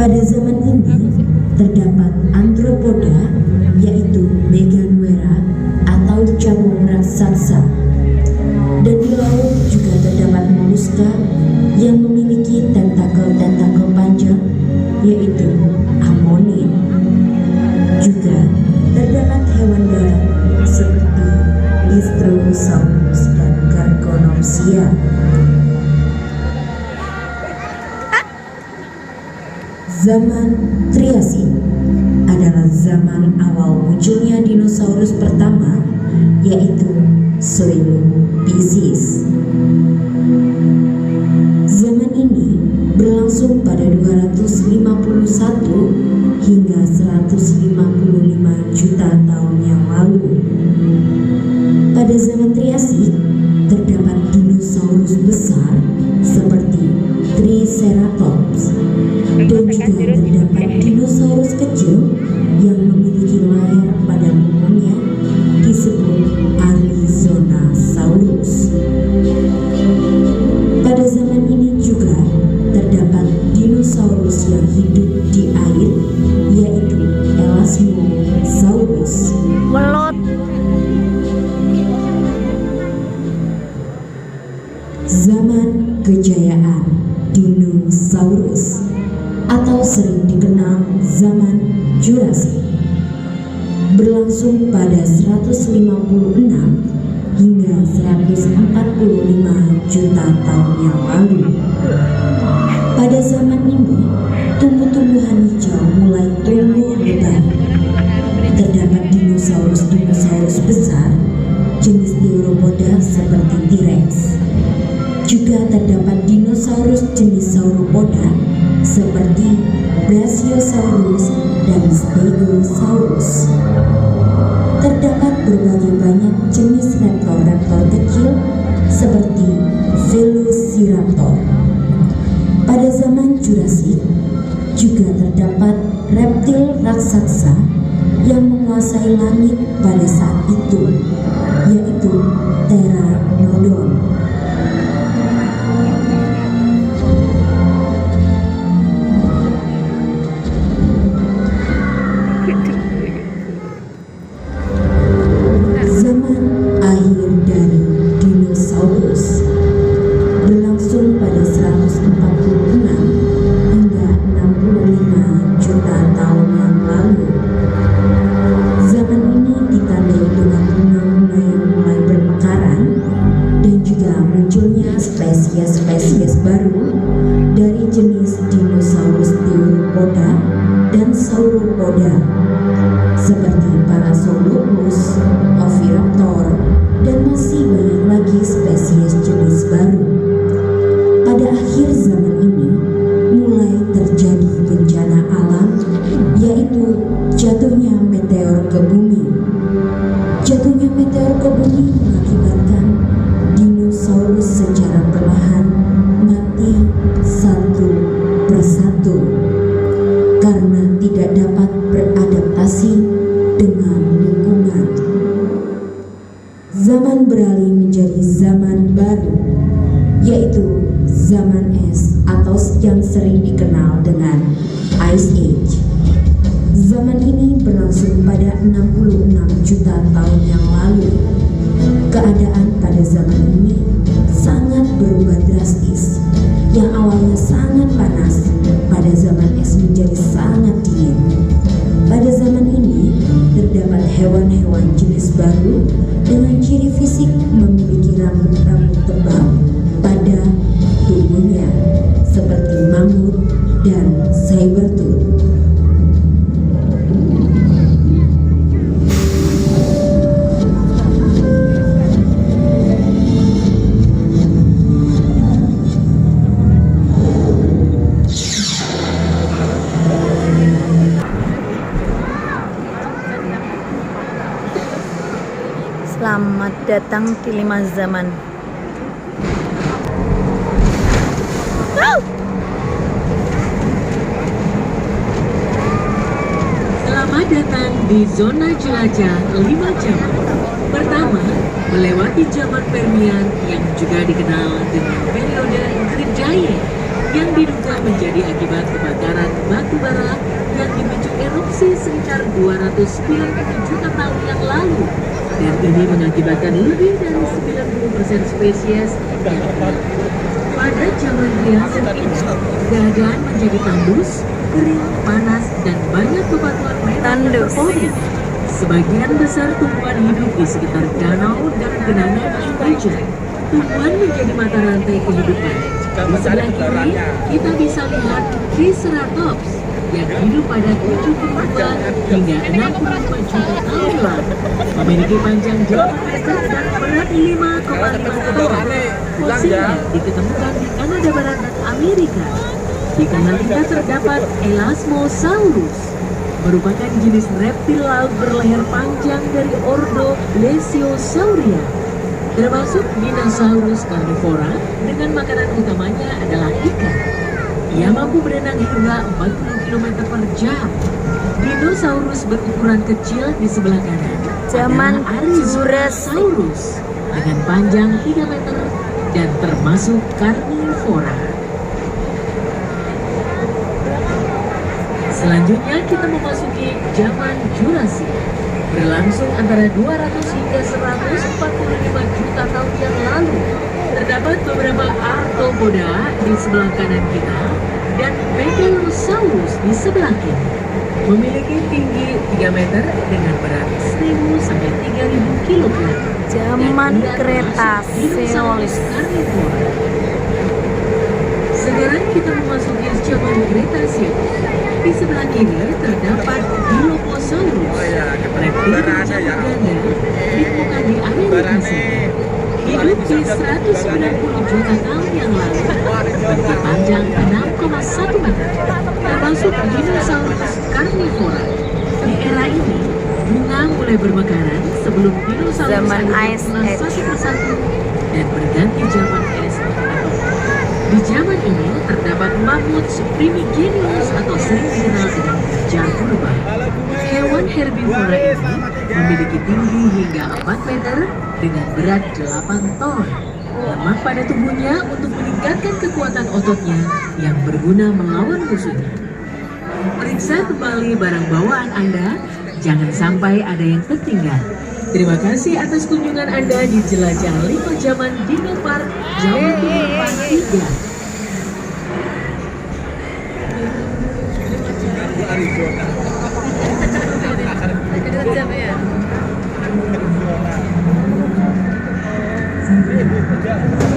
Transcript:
Pada zaman ini terdapat antropoda, yaitu meganuera atau capung raksasa, dan di laut juga terdapat moluska yang memiliki tentakel-tentakel panjang, yaitu amonid. Juga terdapat hewan darat seperti Lithrosaurus dan Gargonopsia. Zaman Triasik adalah zaman awal munculnya dinosaurus pertama, yaitu Coelobusines. Zaman ini berlangsung pada 251 hingga 155 juta tahun yang lalu. Pada zaman Triasik terdapat dinosaurus besar seperti Triceratops, dan juga terdapat dinosaurus kecil yang memiliki layar pada umumnya disebut Arizonasaurus. Pada zaman ini juga terdapat dinosaurus yang hidup di air, yaitu Elasmosaurus. Melot. Zaman kejayaan dinosaurus atau sering dikenal zaman Jurassik berlangsung pada 156 hingga 145 juta tahun yang lalu. Pada zaman ini, tumbuh-tumbuhan hijau mulai tumbuh lebat. Terdapat dinosaurus besar jenis Theropoda seperti T-Rex. Juga terdapat dinosaurus jenis Sauropoda seperti Brachiosaurus dan Stegosaurus. Terdapat berbagai banyak jenis reptil-reptil kecil seperti Velociraptor. Pada zaman Jurassik juga terdapat reptil raksasa yang menguasai langit pada saat itu, yaitu Pteranodon. Zaman akhir dari dinosaurus berlangsung pada 146 hingga 65 juta tahun yang lalu. Zaman ini ditandai dengan bunga-bunga yang mulai bermekaran dan juga munculnya spesies-spesies baru dari jenis dinosaurus Theropoda dan Sauropoda seperti Parasaurolophus, Oviraptor, dan masih banyak lagi spesies jenis baru. Pada akhir zaman ini mulai terjadi bencana alam, yaitu jatuhnya meteor ke bumi. Jatuhnya meteor ke bumi mengakibatkan dinosaurus secara perlahan mati satu persatu karena tidak dapat beradaptasi dengan lingkungan. Zaman beralih menjadi zaman baru, yaitu zaman es atau yang sering dikenal dengan Ice Age. Zaman ini berlangsung pada 66 juta tahun yang lalu. Keadaan pada zaman ini sangat berubah drastis. Yang awalnya sangat panas, pada zaman es menjadi sangat dingin. Pada zaman ini terdapat hewan-hewan jenis baru dengan ciri fisik memiliki rambut-rambut tebal pada tubuhnya seperti mamut dan sabertooth. Selamat datang di 5 zaman. Selamat datang di zona jelajah 5 zaman. Pertama, melewati zaman Permian yang juga dikenal dengan periode Kerjaya yang diduga menjadi akibat kebakaran batu bara yang dipicu erupsi sekitar 290 juta tahun yang lalu, dan ini mengakibatkan lebih dari 90% spesies yang hilang. Pada zaman Triasil ini, keadaan menjadi tandus, kering, panas, dan banyak bebatuan merah yang berpori. Sebagian besar tumbuhan hidup di sekitar danau dan genangan air hujan. Tumbuhan menjadi mata rantai kehidupan. Di sebelah kiri, kita bisa lihat Triceratops yang hidup pada 75 hingga 65 juta tahun lalu. Memiliki panjang 8 meter dan berat 5,5 ton. Fosilnya diketemukan di Kanada Barat dan Amerika. Di kanan kita terdapat Elasmosaurus, merupakan jenis reptil laut berleher panjang dari ordo Plesiosauria, termasuk dinosaurus karnivora dengan makanan utamanya adalah ikan. Ia mampu berenang hingga 40 km per jam. Dinosaurus berukuran kecil di sebelah kanan Zaman adalah Arizosaurus dengan panjang 3 meter dan termasuk karnivora. Selanjutnya kita memasuki zaman Jurassik, berlangsung antara 200 hingga 145 juta tahun yang lalu. Terdapat beberapa arthropoda di sebelah kanan kita dan Megalosaurus di sebelah kiri. Memiliki tinggi 3 meter dengan berat 1000 sampai 3000 kg. Zaman Kretaseous. Sekarang kita memasuki zaman Kretaseous. Di sebelah kiri terdapat Dilophosaurus, reptil berjangkau ganda ditemukan di Amerika Serikat. Hidup di 190 juta tahun yang lalu, memiliki panjang 6,1 meter, termasuk dinosaurus karnivora. Di era ini, bunga mulai bermekaran sebelum dinosaurus Zaman akhirnya Ice punah Age. satu persatu dan berganti zaman es atau di zaman ini terdapat mamut primigenius atau sering dikenal dengan gajah purba. Hewan herbivora ini memiliki tinggi hingga 4 meter dengan berat 8 ton. Lemak pada tubuhnya untuk meningkatkan kekuatan ototnya yang berguna melawan musuhnya. Periksa kembali barang bawaan Anda, jangan sampai ada yang tertinggal. Terima kasih atas kunjungan Anda di Jelajah 5 Zaman Dino Park, Jawa Timur Part 3. Arizona.